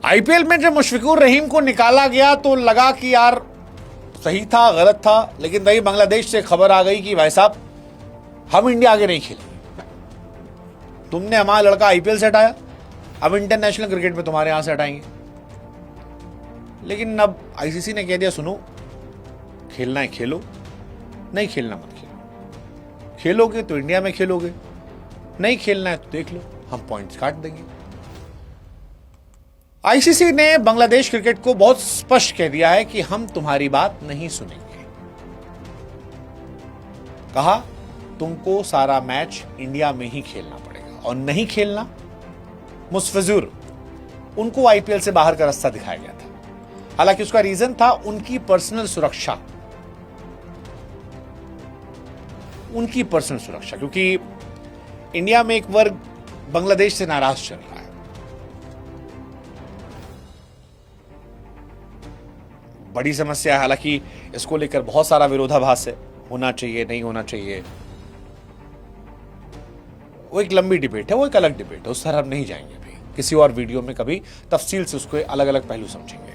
IPL में जब मुशफिकुर रहीम को निकाला गया तो लगा कि यार सही था गलत था, लेकिन वही बांग्लादेश से खबर आ गई कि भाई साहब हम इंडिया आगे नहीं खेलेंगे, तुमने हमारा लड़का आईपीएल से हटाया, अब इंटरनेशनल क्रिकेट में तुम्हारे यहां से हटाएंगे। लेकिन अब आईसीसी ने कह दिया सुनो, खेलना है खेलो, नहीं खेलना मत खेलो, खेलोगे तो इंडिया में खेलोगे, नहीं खेलना है तो देख लो, हम पॉइंट्स काट देंगे। आईसीसी ने बांग्लादेश क्रिकेट को बहुत स्पष्ट कह दिया है कि हम तुम्हारी बात नहीं सुनेंगे। कहा तुमको सारा मैच इंडिया में ही खेलना पड़ेगा, और नहीं खेलना मुस्फिजुर उनको आईपीएल से बाहर का रास्ता दिखाया गया था। हालांकि उसका रीजन था उनकी पर्सनल सुरक्षा, क्योंकि इंडिया में एक वर्ग बांग्लादेश से नाराज चल रहा है। बड़ी समस्या है, हालांकि इसको लेकर बहुत सारा विरोधाभास है, होना चाहिए नहीं होना चाहिए, वो एक लंबी डिबेट है, वो एक अलग डिबेट है, उस तरह हम नहीं जाएंगे अभी, किसी और वीडियो में कभी तफसील से उसको अलग अलग पहलू समझेंगे।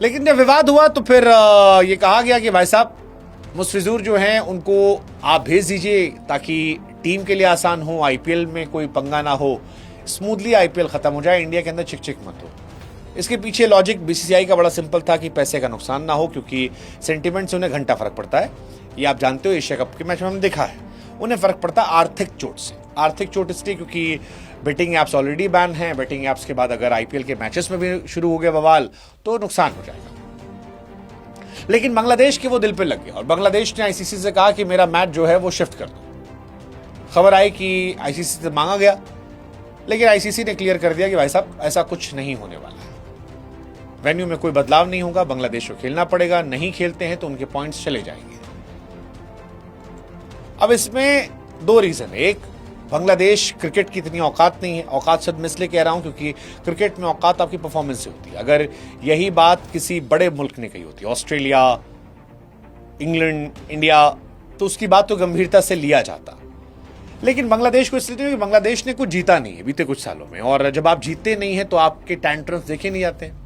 लेकिन जब विवाद हुआ तो फिर ये कहा गया कि भाई साहब मुस्फिजुर जो हैं उनको आप भेज दीजिए ताकि टीम के लिए आसान हो, आईपीएल में कोई पंगा ना हो, स्मूथली आईपीएल खत्म हो जाए, इंडिया के अंदर चिक चिक मत हो। इसके पीछे लॉजिक बीसीसीआई का बड़ा सिंपल था कि पैसे का नुकसान ना हो, क्योंकि सेंटीमेंट से उन्हें घंटा फर्क पड़ता है। ये आप जानते हो, एशिया कप के मैच में हमने देखा है, उन्हें फर्क पड़ता है आर्थिक चोट से। आर्थिक चोट इसलिए क्योंकि बेटिंग ऐप्स ऑलरेडी बैन हैं, बेटिंग ऐप्स के बाद अगर आईपीएल के मैचेस में भी शुरू हो गया बवाल तो नुकसान हो जाएगा। लेकिन बांग्लादेश के वो दिल पे लग गया और बांग्लादेश ने आईसीसी से कहा कि मेरा मैच जो है वो शिफ्ट कर दो। खबर आई कि आईसीसी से मांगा गया, लेकिन आईसीसी ने क्लियर कर दिया कि भाई साहब ऐसा कुछ नहीं होने वाला है, वेन्यू में कोई बदलाव नहीं होगा, बांग्लादेश को खेलना पड़ेगा, नहीं खेलते हैं तो उनके पॉइंट्स चले जाएंगे। अब इसमें दो रीजन है, एक बांग्लादेश क्रिकेट की इतनी औकात नहीं है, औकात शब्द मैं इसलिए कह रहा हूं क्योंकि क्रिकेट में औकात आपकी परफॉर्मेंस से होती है। अगर यही बात किसी बड़े मुल्क ने कही होती, ऑस्ट्रेलिया, इंग्लैंड, इंडिया, तो उसकी बात तो गंभीरता से लिया जाता। लेकिन बांग्लादेश को इसलिए क्योंकि बांग्लादेश ने कुछ जीता नहीं है बीते कुछ सालों में, और जब आप जीतते नहीं है तो आपके टैंट्रम्स देखे नहीं जाते हैं।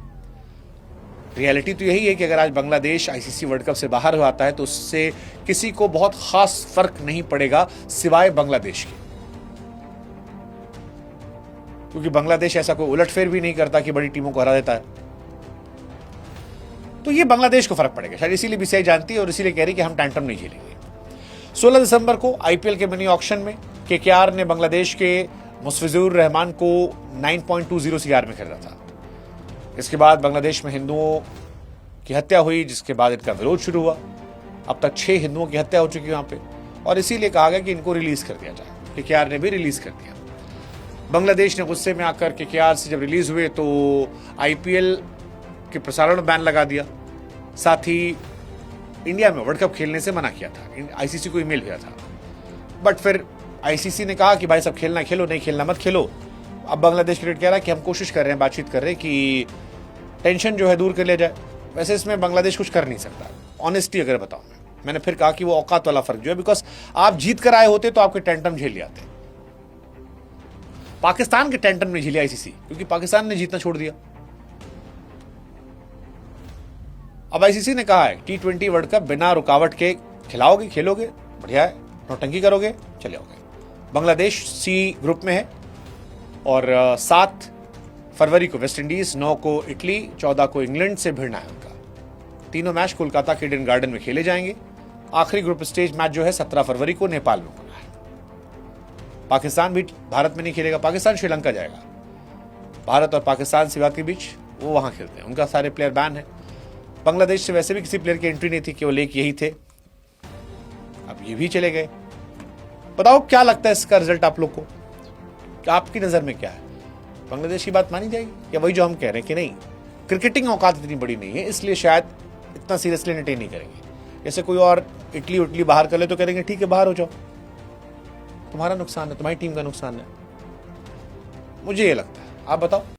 रियलिटी तो यही है कि अगर आज बांग्लादेश आईसीसी वर्ल्ड कप से बाहर हो आता है तो उससे किसी को बहुत खास फर्क नहीं पड़ेगा सिवाय बांग्लादेश के, क्योंकि बांग्लादेश ऐसा कोई उलटफेर भी नहीं करता कि बड़ी टीमों को हरा देता है। तो ये बांग्लादेश को फर्क पड़ेगा, शायद इसीलिए बीसीसीआई जानती है और इसीलिए कह रही कि हम टैंट्रम नहीं झेलेंगे। 16 दिसंबर को आईपीएल के मिनी ऑक्शन में केकेआर ने बांग्लादेश के मुस्फिजुर रहमान को 9.20 सीआर में खरीदा था। इसके बाद बांग्लादेश में हिंदुओं की हत्या हुई, जिसके बाद इनका विरोध शुरू हुआ। अब तक 6 हिंदुओं की हत्या हो चुकी है वहां पे, और इसीलिए कहा गया कि इनको रिलीज कर दिया जाए। केकेआर ने भी रिलीज कर दिया। बांग्लादेश ने गुस्से में आकर केकेआर से जब रिलीज हुए तो आईपीएल के प्रसारण बैन लगा दिया, साथ ही इंडिया में वर्ल्ड कप खेलने से मना किया था। आईसीसी को ईमेल भेजा था, बट फिर आईसीसी ने कहा कि भाई सब खेलना खेलो, नहीं खेलना मत खेलो। अब बांग्लादेश क्रिकेट कह रहा है कि हम कोशिश कर रहे हैं, बातचीत कर रहे हैं कि टेंशन जो है दूर कर लिया जाए। वैसे इसमें बांग्लादेश कुछ कर नहीं सकता, ऑनेस्टली अगर बताऊं मैंने फिर कहा कि वो औकात वाला फर्क जो है, बिकॉज आप जीत कर आए होते तो आपके टेंटम झेल जाते। पाकिस्तान के टेंटम नहीं झेली आईसीसी, क्योंकि पाकिस्तान ने जीतना छोड़ दिया। अब आईसीसी ने कहा है T20 वर्ल्ड कप बिना रुकावट के खिलाओगे, खेलोगे, बढ़िया है, नौटंकी करोगे, चले आओगे। बांग्लादेश सी ग्रुप में है और 7 फरवरी को वेस्ट इंडीज, 9 को इटली, 14 को इंग्लैंड से भिड़ना है उनका। तीनों मैच कोलकाता के ईडन गार्डन में खेले जाएंगे। आखिरी ग्रुप स्टेज मैच जो है 17 फरवरी को नेपाल में होना है। पाकिस्तान भी भारत में नहीं खेलेगा, पाकिस्तान श्रीलंका जाएगा। भारत और पाकिस्तान सीमा के बीच वो वहां खेलते हैं, उनका सारे प्लेयर बैन है। बांग्लादेश से वैसे भी किसी प्लेयर की एंट्री नहीं थी, केवल एक यही थे, अब ये भी चले गए। बताओ क्या लगता है इसका रिजल्ट आप लोग को, आपकी नजर में क्या है? बांग्लादेश की बात मानी जाएगी या वही जो हम कह रहे हैं कि नहीं, क्रिकेटिंग औकात इतनी बड़ी नहीं है इसलिए शायद इतना सीरियसली एंटरटेन नहीं करेंगे। जैसे कोई और इटली बाहर कर ले तो करेंगे ठीक है बाहर हो जाओ, तुम्हारा नुकसान है, तुम्हारी टीम का नुकसान है। मुझे ये लगता है, आप बताओ।